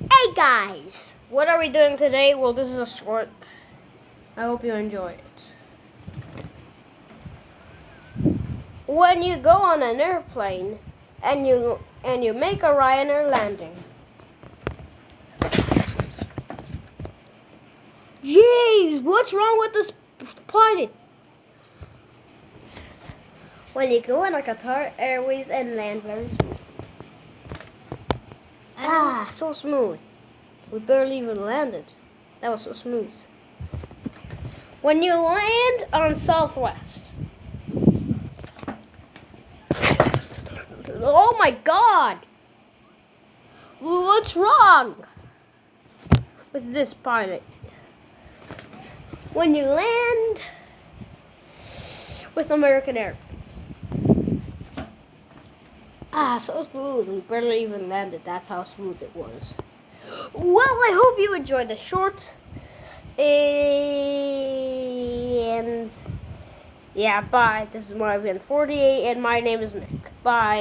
Hey guys! What are we doing today? Well, this is a short. I hope you enjoy it. When you go on an airplane and you make a Ryanair landing. Jeez, what's wrong with this pilot? When you go on a Qatar Airways and land very smooth. So smooth. We barely even landed. That was so smooth. When you land on Southwest. Oh my God! What's wrong with this pilot? When you land with American Airlines. So smooth. We barely even landed. That's how smooth it was. Well, I hope you enjoyed the short. And yeah, bye. This is Marvin 48, and my name is Nick. Bye.